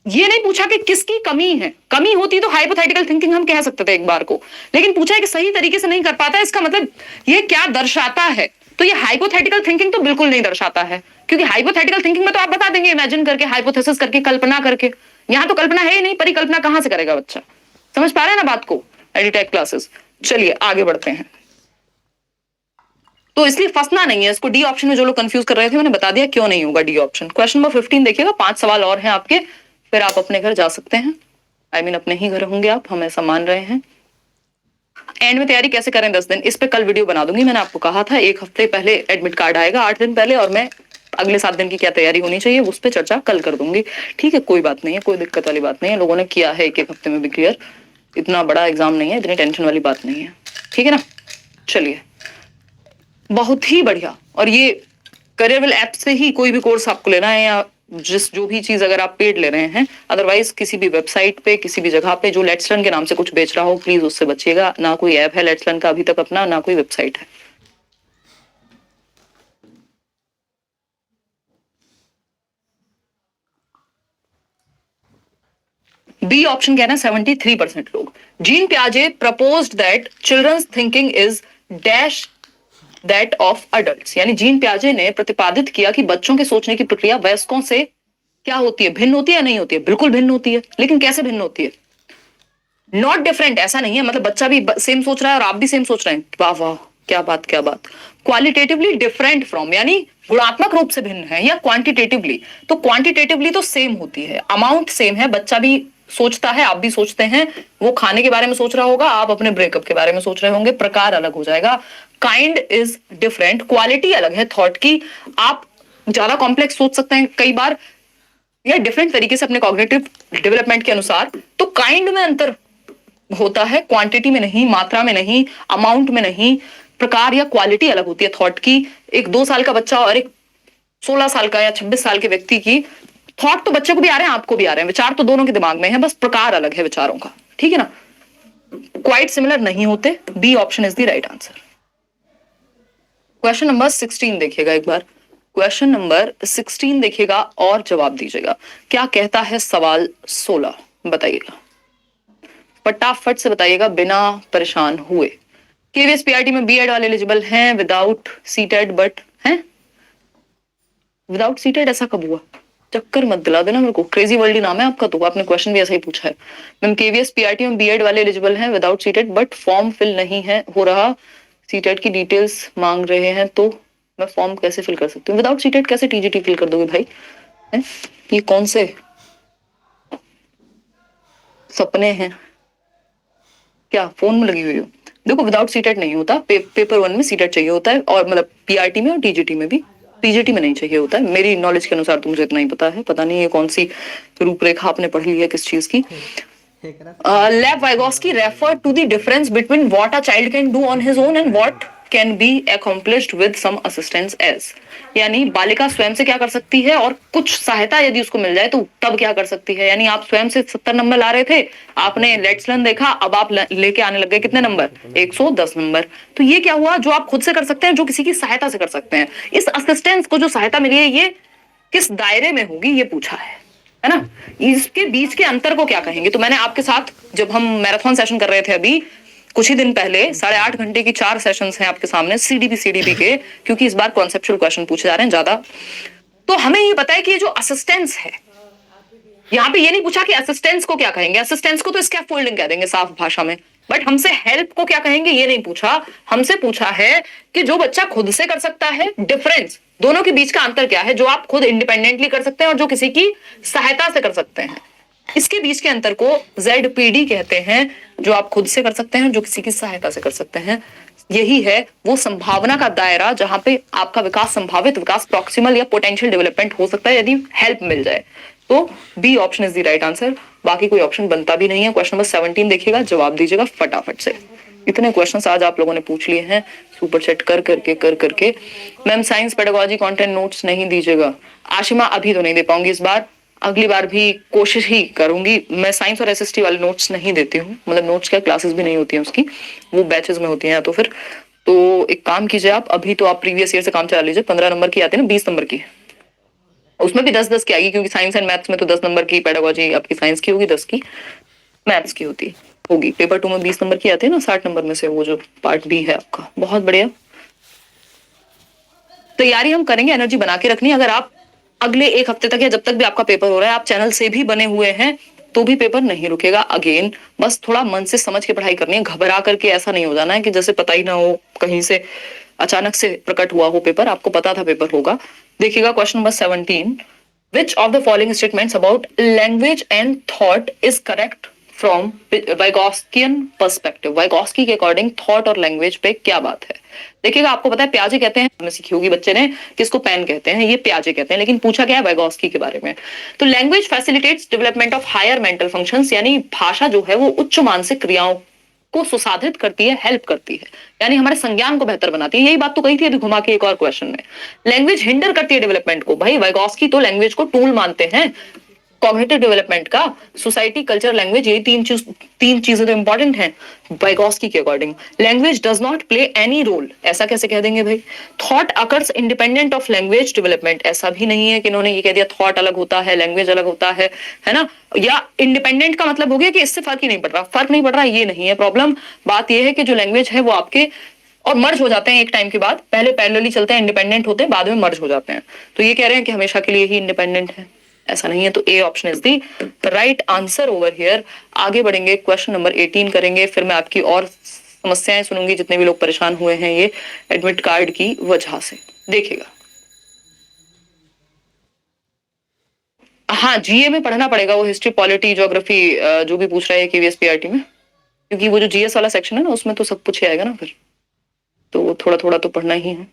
ये नहीं पूछा कि किसकी कमी है, कमी होती तो हाइपोथेटिकल थिंकिंग हम कह सकते थे एक बार को, लेकिन पूछा है कि सही तरीके से नहीं कर पाता है, इसका मतलब ये क्या दर्शाता है। तो ये हाइपोथेटिकल थिंकिंग तो बिल्कुल नहीं दर्शाता है, क्योंकि हाइपोथेटिकल थिंकिंग में तो आप बता देंगे इमेजिन करके, हाइपोथेसिस करके, कल्पना करके। यहां तो कल्पना है ही नहीं, परिकल्पना कहां से करेगा बच्चा, समझ पा रहे हैं ना बात को, एडिटेक क्लासेस। चलिए आगे बढ़ते हैं। तो इसलिए फंसना नहीं है, इसको डी ऑप्शन में जो लोग कंफ्यूज कर रहे थे मैंने बता दिया क्यों नहीं होगा डी ऑप्शन। क्वेश्चन नंबर 15 देखिएगा, 5 सवाल और हैं आपके, फिर आप अपने घर जा सकते हैं। I mean, अपने ही घर होंगे आप, हम ऐसा मान रहे हैं। एंड में तैयारी कैसे करें 10 दिन, इस पे कल वीडियो बना दूंगी। मैंने आपको कहा था 1 हफ्ते पहले एडमिट कार्ड आएगा, 8 दिन पहले, और मैं अगले 7 दिन की क्या तैयारी होनी चाहिए उस पर चर्चा कल कर दूंगी, ठीक है। कोई बात नहीं है, कोई दिक्कत वाली बात नहीं है, लोगों ने किया है 1-1 हफ्ते में भी क्लियर, इतना बड़ा एग्जाम नहीं है, इतनी टेंशन वाली बात नहीं है, ठीक है ना। चलिए, बहुत ही बढ़िया। और ये करियरविल ऐप से ही कोई भी कोर्स आपको लेना है, या जो भी चीज अगर आप पेड ले रहे हैं, अदरवाइज किसी भी वेबसाइट पे, किसी भी जगह पे जो लेट्स लर्न के नाम से कुछ बेच रहा हो, प्लीज उससे बचिएगा। ना कोई ऐप है लेट्स लर्न का अभी तक अपना, ना कोई वेबसाइट है। बी ऑप्शन कहना 73% लोग। जीन पियाजे proposed that children's thinking is dash that of adults, यानी जीन पियाजे ने प्रतिपादित किया कि बच्चों के सोचने की प्रक्रिया वयस्कों से क्या होती है, भिन्न होती है या नहीं होती है, बिल्कुल भिन्न होती है। लेकिन कैसे भिन्न होती है, नॉट डिफरेंट, ऐसा नहीं है, मतलब बच्चा भी सेम सोच रहा है और आप भी सेम सोच रहे हैं, वाह वाह क्या बात क्या बात। क्वालिटेटिवली डिफरेंट फ्रॉम, यानी गुणात्मक रूप से भिन्न है, या क्वांटिटेटिवली, तो क्वांटिटेटिवली तो सेम होती है, अमाउंट सेम है, बच्चा भी सोचता है, आप भी सोचते हैं, वो खाने के बारे में सोच रहा होगा, आप अपने ब्रेकअप के बारे में सोच रहे होंगे, प्रकार अलग हो जाएगा। काइंड इज डिफरेंट, क्वालिटी अलग है थॉट की, आप ज्यादा कॉम्प्लेक्स सोच सकते हैं कई बार, या डिफरेंट तरीके से अपने कॉग्निटिव डेवलपमेंट के अनुसार, तो काइंड में अंतर होता है, क्वांटिटी में नहीं, मात्रा में नहीं, अमाउंट में नहीं, प्रकार या क्वालिटी अलग होती है थॉट की। एक 2 साल का बच्चा और एक 16 साल का या 26 साल के व्यक्ति की थॉट तो बच्चे को भी आ रहे हैं, आपको भी आ रहे हैं, विचार तो दोनों के दिमाग में है, बस प्रकार अलग है विचारों का, ठीक है ना, क्वाइट सिमिलर नहीं होते। B option is the right answer. Question number 16 देखिएगा एक बार, क्वेश्चन नंबर 16 देखिएगा और जवाब दीजिएगा। क्या कहता है सवाल 16, बताइएगा, फटाफट से बताइएगा बिना परेशान हुए। केवीएस पीआरटी में बीएड वाले एलिजिबल हैं विदाउट सीटेड, बट हैं विदाउट सीटेड, ऐसा कब हुआ, चक्कर मत दिला देना मेरे को, क्रेजी वर्ल्ड नाम है आपका, तो आपने क्वेश्चन भी ऐसा ही पूछा है। मैम केवीएस पीआरटी में बीएड वाले एलिजिबल हैं without CTET, but form fill नहीं है हो रहा, सीटेड की डिटेल्स मांग रहे हैं, तो मैं फॉर्म कैसे फिल कर सकती हूँ, विदाउट सीटेड कैसे टीजीटी फिल कर दोगे भाई, है? ये कौन से सपने हैं, क्या फोन में लगी हुई हो। देखो विदाउट सीटेट नहीं होता, पेपर 1 में सीटेट चाहिए होता है, और मतलब पीआरटी में और टीजीटी में भी, टीजीटी में नहीं चाहिए होता है, मेरी नॉलेज के अनुसार तो मुझे इतना ही पता है, पता नहीं ये कौन सी रूपरेखा आपने पढ़ ली है किस चीज की। Lev Vygotsky refer to the difference between what a child can do on his own and what can be accomplished with some assistance age, यानी बालिका स्वयं से क्या कर सकती है और कुछ सहायता यदि उसको मिल जाए तो तब क्या कर सकती है। यानी आप स्वयं से 70 नंबर ला रहे थे, आपने लेट्स लर्न देखा, अब आप लेके आने लग गए कितने नंबर, 110 नंबर। तो ये क्या हुआ, जो आप खुद से कर सकते हैं, जो किसी की सहायता से कर सकते हैं। इस असिस्टेंस को जो सहायता मिली है ये किस दायरे में होगी ये पूछा है है ना? इसके बीच के अंतर को क्या कहेंगे? तो मैंने आपके साथ जब हम मैराथन सेशन कर रहे थे अभी कुछ ही दिन पहले 8.5 घंटे की 4 सेशंस हैं आपके सामने सीडीपी के, क्योंकि इस बार कॉन्सेप्चुअल क्वेश्चन पूछे जा रहे हैं ज्यादा। तो हमें ये पता है कि ये जो असिस्टेंस है, यहाँ पे ये नहीं पूछा कि असिस्टेंस को क्या कहेंगे, असिस्टेंस को तो स्कैफोल्डिंग कह देंगे साफ भाषा में, बट हमसे हेल्प को क्या कहेंगे ये नहीं पूछा। हमसे पूछा है कि जो बच्चा खुद से कर सकता है, डिफरेंस दोनों के बीच का अंतर क्या है, जो आप खुद इंडिपेंडेंटली कर सकते हैं और जो किसी की सहायता से कर सकते हैं, इसके बीच के अंतर को ZPD कहते हैं। जो आप खुद से कर सकते हैं, जो किसी की सहायता से कर सकते हैं, यही है वो संभावना का दायरा जहां पे आपका विकास, संभावित विकास, प्रॉक्सिमल या पोटेंशियल डेवलपमेंट हो सकता है यदि हेल्प मिल जाए। तो B option is the right answer. बाकी कोई ऑप्शन बनता भी नहीं है। क्वेश्चन नंबर 17 देखिएगा, जवाब दीजिएगा फटाफट से। इतने क्वेश्चंस आज आप लोगों ने पूछ लिए हैं सुपर चैट कर करके। Ma'am science pedagogy content notes नहीं दीजिएगा। आशिमा अभी तो नहीं दे पाऊंगी इस बार, अगली बार भी कोशिश ही करूंगी। मैं साइंस और SST वाले नोट्स नहीं देती हूँ, मतलब नोट्स क्या, क्लासेस भी नहीं होती हैं उसकी, वो बैचेस में होती हैं। तो फिर तो एक काम कीजिए आप, अभी तो आप प्रीवियस ईयर से काम चला लीजिए। 15 नंबर की आती है ना, 20 नंबर की, उसमें भी 10-10 की आएगी, क्योंकि साइंस एंड मैथ्स में तो 10 नंबर की पेडागोजी आपकी साइंस की होगी, 10 की मैथ्स की होगी। पेपर 2 में 20 नंबर की आती है ना, 60 नंबर में से वो जो पार्ट बी है आपका। बहुत बढ़िया, तैयारी हम करेंगे, एनर्जी बना के रखनी। अगर आप अगले 1 हफ्ते तक या जब तक भी आपका पेपर हो रहा है आप चैनल से भी बने हुए हैं तो भी पेपर नहीं रुकेगा। अगेन बस थोड़ा मन से समझ के पढ़ाई करनी है, घबरा करके ऐसा नहीं हो जाना है कि जैसे पता ही ना हो, कहीं से अचानक से प्रकट हुआ हो पेपर, आपको पता था पेपर होगा। देखिएगा question number 17, which of the following statements about language and thought is correct from Vygotskian perspective. Vygotsky के अकॉर्डिंग थॉट और लैंग्वेज पे क्या बात है? देखिएगा, आपको पता है प्याजे कहते हैं, हमें सीखी होगी बच्चे ने, किसको पेन कहते हैं, ये प्याजे कहते हैं, लेकिन पूछा गया है वाइगॉस्की के बारे में। तो language facilitates development of higher mental functions, यानी भाषा जो है वो उच्च मानसिक क्रियाओं को सुसाधित करती है, हेल्प करती है, यानी हमारे संज्ञान को बेहतर बनाती है। यही बात तो कही थी अभी घुमा के एक और क्वेश्चन में। लैंग्वेज हिंडर करती है डेवलपमेंट को, भाई वाइगॉस्की तो लैंग्वेज को टूल मानते हैं कॉग्निटिव डेवलपमेंट का। सोसाइटी, कल्चर, लैंग्वेज, ये तीन चीजें तो इंपॉर्टेंट हैं वाइगॉस्की के according. Language does not play any role, ऐसा कैसे कह देंगे भाई? Thought occurs independent of language development, ऐसा भी नहीं है कि इन्होंने ये कह दिया थॉट अलग होता है, लैंग्वेज अलग होता है ना। या इंडिपेंडेंट का मतलब हो गया कि इससे फर्क ही नहीं पड़ रहा, फर्क नहीं पड़ रहा, ये नहीं है प्रॉब्लम। बात यह है कि जो लैंग्वेज है वो आपके और मर्ज हो जाते हैं एक टाइम के बाद, पहले पैरेलली चलते हैं, इंडिपेंडेंट होते हैं, बाद में मर्ज हो जाते हैं। तो ये कह रहे हैं कि हमेशा के लिए ही इंडिपेंडेंट है, ऐसा नहीं है। तो A option is the right answer over here. आगे बढ़ेंगे, क्वेश्चन नंबर 18 करेंगे, फिर मैं आपकी और समस्याएं सुनूंगी, जितने भी लोग परेशान हुए हैं ये एडमिट कार्ड की वजह से। देखिएगा, हाँ जीए में पढ़ना पड़ेगा, वो हिस्ट्री, पॉलिटी, ज्योग्राफी जो भी पूछ रहा है KVS PRT में, क्योंकि वो जो GS वाला सेक्शन है ना उसमें तो सब कुछ ही आएगा ना, फिर तो थोड़ा थोड़ा तो पढ़ना ही है।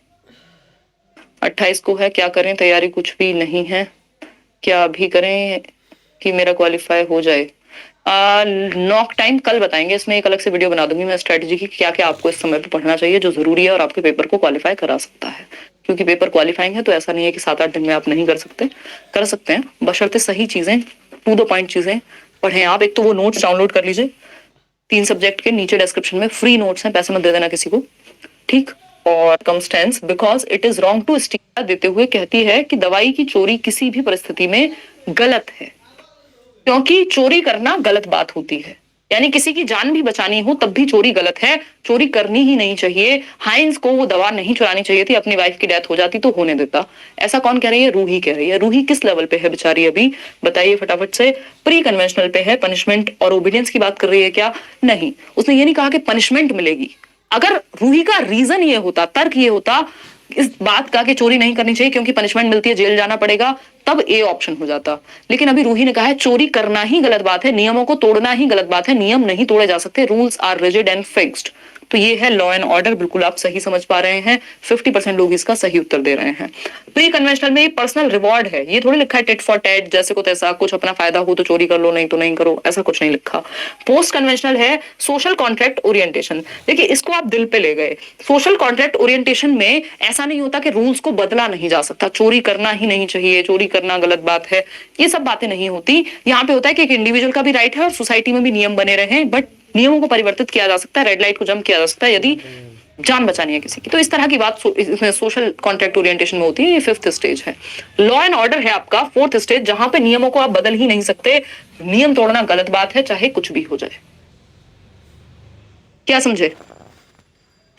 28 को है, क्या करें, तैयारी कुछ भी नहीं है, क्या अभी करें कि मेरा क्वालिफाई हो जाए? नॉक टाइम कल बताएंगे, इसमें एक अलग से वीडियो बना दूंगी मैं स्ट्रेटजी की, क्या क्या आपको इस समय पे पढ़ना चाहिए जो जरूरी है और आपके पेपर को क्वालिफाई करा सकता है। क्योंकि पेपर क्वालिफाइंग है तो ऐसा नहीं है कि 7-8 दिन में आप नहीं कर सकते, कर सकते हैं, बशर्ते सही चीजें, टू द पॉइंट चीजें पढ़ें आप। एक तो वो नोट्स डाउनलोड कर लीजिए 3 सब्जेक्ट के, नीचे डिस्क्रिप्शन में फ्री नोट्स हैं, पैसे मत दे देना किसी को, ठीक। और कमस्टेंस because it is wrong to stick देते हुए कहती है कि दवाई की चोरी किसी भी परिस्थिति में गलत है, क्योंकि चोरी करना गलत बात होती है, यानी किसी की जान भी बचानी हो तब भी चोरी गलत है, चोरी करनी ही नहीं चाहिए। हाइंस को वो दवा नहीं चुरानी चाहिए थी, अपनी वाइफ की डेथ हो जाती तो होने देता। ऐसा कौन कह रही है? रूही कह रही है। रूही किस लेवल पे है बेचारी अभी, बताइए फटाफट से। प्री कन्वेंशनल पे है, पनिशमेंट और ओबीडियंस की बात कर रही है क्या? नहीं, उसने ये नहीं कहा कि पनिशमेंट मिलेगी। अगर रूही का रीजन ये होता, तर्क ये होता इस बात का कि चोरी नहीं करनी चाहिए क्योंकि पनिशमेंट मिलती है, जेल जाना पड़ेगा, तब ए ऑप्शन हो जाता। लेकिन अभी रूही ने कहा है चोरी करना ही गलत बात है, नियमों को तोड़ना ही गलत बात है, नियम नहीं तोड़े जा सकते, rules are rigid and fixed. तो ये है लॉ एंड ऑर्डर, बिल्कुल आप सही समझ पा रहे हैं। 50% लोग इसका सही उत्तर दे रहे हैं। प्री कन्वेंशनल में पर्सनल रिवॉर्ड है, ये थोड़ी लिखा है टिट फॉर टैट, जैसे को तैसा, कुछ अपना फायदा हो तो चोरी कर लो, नहीं तो नहीं करो, ऐसा कुछ नहीं लिखा। पोस्ट कन्वेंशनल है सोशल कॉन्ट्रैक्ट ओरिएंटेशन। देखिए इसको आप दिल पे ले गए। सोशल कॉन्ट्रैक्ट ओरिएंटेशन में ऐसा नहीं होता कि रूल्स को बदला नहीं जा सकता, चोरी करना ही नहीं चाहिए, चोरी करना गलत बात है, ये सब बातें नहीं होती। यहाँ पे होता है कि एक इंडिविजुअल का भी राइट है और सोसाइटी में भी नियम बने रहे, बट नियमों को परिवर्तित किया जा सकता है, रेड लाइट को जंप किया जा सकता है यदि जान बचानी है किसी की। तो इस तरह की बात इसमें सोशल कॉन्ट्रैक्ट ओरिएंटेशन में होती है। ये 5th स्टेज है। लॉ एंड ऑर्डर है आपका 4th स्टेज, जहां पे नियमों को आप बदल ही नहीं सकते। नियम तोड़ना गलत बात है, चाहे कुछ भी हो जाए। क्या समझे?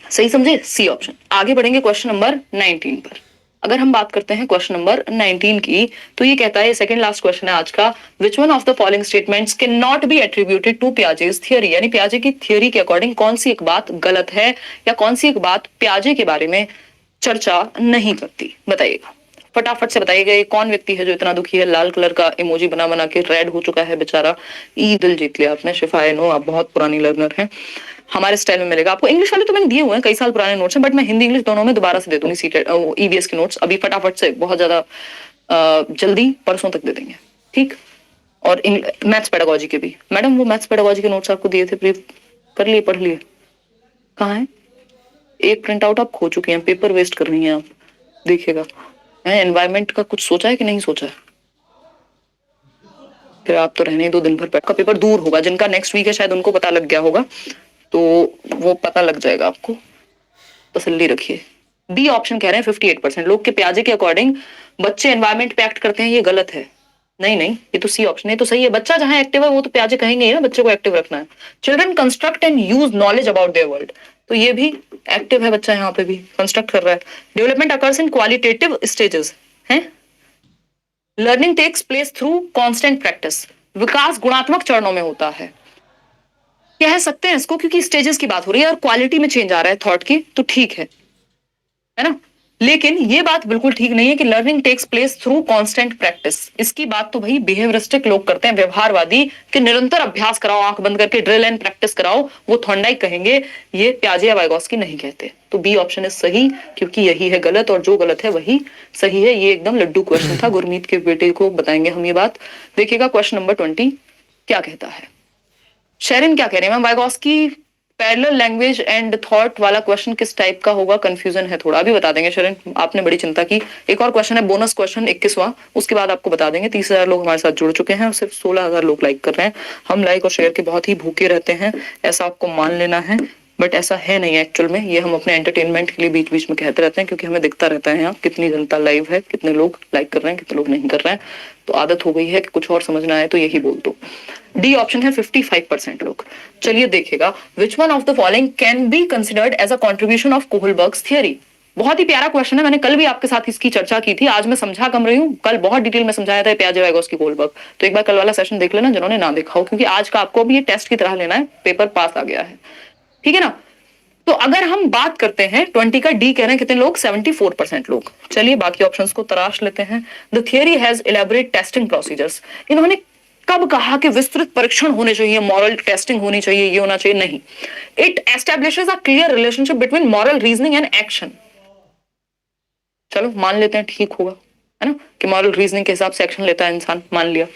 सही समझे? C option. आगे बढ़ेंगे क्वेश्चन नंबर 19 पर। अगर हम बात करते हैं क्वेश्चन नंबर 19 की, तो ये कहता है, सेकंड लास्ट क्वेश्चन है आज का, which one of the following statements can not be attributed to Piaget's theory, यानी पियाजे की थियरी के अकॉर्डिंग कौन सी एक बात गलत है या कौन सी एक बात पियाजे के बारे में चर्चा नहीं करती, बताइएगा। फटाफट से बताइएगा। ये कौन व्यक्ति है जो इतना दुखी है? लाल कलर का इमोजी बना बना के रेड हो चुका है बेचारा। ई दिल जीत लिया आपने। शिफा, नो आप बहुत पुरानी लर्नर हैं, हमारे स्टाइल में मिलेगा आपको। इंग्लिश वाले तो मैंने दिए हुए हैं, कई साल पुराने नोट्स हैं, बट मैं हिंदी इंग्लिश दोनों में दोबारा से दे दूंगी सीटेड ईवीएस के नोट्स अभी फटाफट से, बहुत ज्यादा जल्दी, परसों तक दे देंगे, ठीक। और मैथ्स पेडागोजी के भी। मैडम वो मैथ्स पेडागोजी के नोट्स आपको दिए थे, प्रीफ कर लिए, पढ़ लिए? कहाँ है? एक प्रिंट आउट आप खो चुके हैं, पेपर वेस्ट कर रही हैं आप। देखिएगा, एनवायरमेंट का कुछ सोचा है कि नहीं सोचा है? फिर आप तो रहने ही दो, दिन भर का पेपर दूर होगा। जिनका नेक्स्ट वीक है शायद उनको पता लग गया होगा, तो वो पता लग जाएगा आपको, तसल्ली रखिए। बी ऑप्शन कह रहे हैं 58% लोग के पियाजे के अकॉर्डिंग बच्चे एनवायरमेंट पे एक्ट करते हैं, ये गलत है। नहीं नहीं, ये तो सी ऑप्शन है, तो सही है। बच्चा जहां एक्टिव है वो तो पियाजे कहेंगे ही ना, बच्चे को एक्टिव रखना है। Children construct and use knowledge about their world, तो ये भी एक्टिव है बच्चा, यहाँ पे भी कंस्ट्रक्ट कर रहा है। Development occurs in qualitative stages है। Learning takes place through constant practice, विकास गुणात्मक चरणों में होता है, कह सकते हैं इसको, क्योंकि स्टेजेस की बात हो रही है और क्वालिटी में चेंज आ रहा है थॉट की, तो ठीक है ना। लेकिन ये बात बिल्कुल ठीक नहीं है कि learning takes place through constant practice. इसकी बात तो भाई बिहेवियरिस्टिक लोग करते हैं, व्यवहारवादी, कि निरंतर अभ्यास कराओ, आंख बंद करके ड्रिल एंड प्रैक्टिस कराओ, वो थॉर्नडाइक कहेंगे। ये पियाजे या वाइगोस्की नहीं कहते। तो बी ऑप्शन इज सही, क्योंकि यही है गलत और जो गलत है वही सही है। ये एकदम लड्डू क्वेश्चन था, गुरमीत के बेटे को बताएंगे हम ये बात। देखिएगा क्वेश्चन नंबर 20 क्या कहता है। शेरिन क्या कह रहे हैं? Ma'am Vygotsky parallel language and thought वाला क्वेश्चन किस टाइप का होगा? कंफ्यूजन है थोड़ा, अभी बता देंगे शेरिन, आपने बड़ी चिंता की। एक और क्वेश्चन है, बोनस क्वेश्चन 21वां, उसके बाद आपको बता देंगे। 30,000 लोग हमारे साथ जुड़ चुके हैं और सिर्फ 16,000 लोग लाइक कर रहे हैं। हम लाइक और शेयर के बहुत ही भूखे रहते हैं, ऐसा आपको मान लेना है, बट ऐसा है नहीं एक्चुअल में। ये हम अपने एंटरटेनमेंट के लिए बीच बीच में कहते रहते हैं, क्योंकि हमें दिखता रहता है यहाँ कितनी जनता लाइव है, कितने लोग लाइक कर रहे हैं, कितने लोग नहीं कर रहे हैं। तो आदत हो गई है कि कुछ और समझना है तो यही बोल दो। डी ऑप्शन है 55% लोग। चलिए देखिएगा, which one of the following can be considered as a contribution of Kohlberg's theory. बहुत ही प्यारा क्वेश्चन है, मैंने कल भी आपके साथ इसकी चर्चा की थी, आज मैं समझा कम रही हूँ। कल बहुत डिटेल में समझाया था पियाजे वाइगोस्की कोहलबर्ग, तो एक बार कल वाला सेशन देख लेना जिन्होंने ना देखा हो, क्योंकि आज का आपको भी ये टेस्ट की तरह लेना है, पेपर पास आ गया है, ठीक है ना। तो अगर हम बात करते हैं 20 का, डी कह रहे हैं कितने लोग? 74% लोग। चलिए बाकी ऑप्शंस को तराश लेते हैं। The theory has elaborate testing procedures. इन्होंने कब कहा कि विस्तृत परीक्षण होने चाहिए, मॉरल टेस्टिंग होनी चाहिए, ये होना चाहिए? नहीं। It establishes a clear relationship between moral reasoning and action. चलो मान लेते हैं ठीक होगा, है ना, कि मॉरल रीजनिंग के हिसाब से एक्शन लेता है इंसान, मान लिया।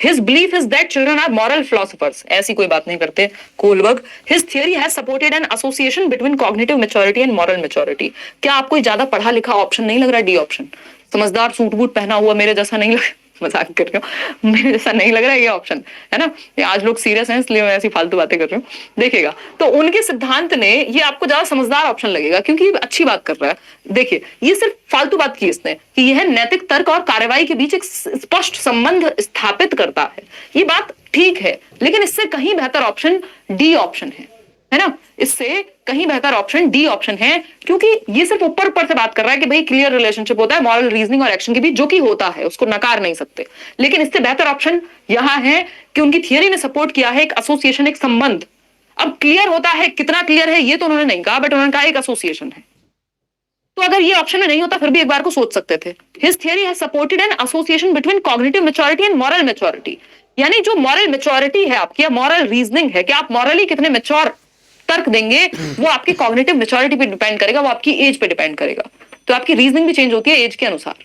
His belief is that children are moral philosophers, ऐसी कोई बात नहीं करते Kohlberg. His theory has supported an association between cognitive maturity and moral maturity. क्या आपको ज्यादा पढ़ा लिखा ऑप्शन नहीं लग रहा? डी ऑप्शन, समझदार सूट बूट पहना हुआ, मेरे जैसा नहीं लग, मजाक कर रही हूँ, मेरे जैसा नहीं लग रहा है ये ऑप्शन, है ना। आज लोग सीरियस हैं इसलिए मैं ऐसी फालतू बातें कर रही हूँ। देखिएगा, तो उनके सिद्धांत ने, ये आपको ज्यादा समझदार ऑप्शन लगेगा क्योंकि अच्छी बात कर रहा है। देखिए, ये सिर्फ फालतू बात की इसने कि यह नैतिक तर्क और कार्रवाई के बीच एक स्पष्ट संबंध स्थापित करता है। ये बात ठीक है, लेकिन इससे कहीं बेहतर ऑप्शन डी ऑप्शन है ना। इससे कहीं बेहतर ऑप्शन डी ऑप्शन है, क्योंकि ये सिर्फ ऊपर ऊपर से बात कर रहा है कि भाई क्लियर रिलेशनशिप होता है मॉरल रीजनिंग और एक्शन के बीच, जो कि होता है, उसको नकार नहीं सकते। लेकिन इससे बेहतर ऑप्शन यहां है कि उनकी थियरी ने सपोर्ट किया है एक एसोसिएशन, एक संबंध। अब क्लियर होता है, कितना क्लियर है ये तो उन्होंने नहीं कहा, बट उन्होंने कहा एक एसोसिएशन है। तो अगर ये ऑप्शन में नहीं होता फिर भी एक बार को सोच सकते थे। His theory has supported an association between cognitive maturity and moral maturity, यानी जो मॉरल मैच्योरिटी है आपकी, या मॉरल रीजनिंग है कि आप मॉरली कितने मैच्योर तर्क देंगे, वो आपकी कॉग्निटिव मैच्योरिटी पे डिपेंड करेगा, वो आपकी एज पे डिपेंड करेगा। तो आपकी रीजनिंग भी चेंज होती है एज के अनुसार।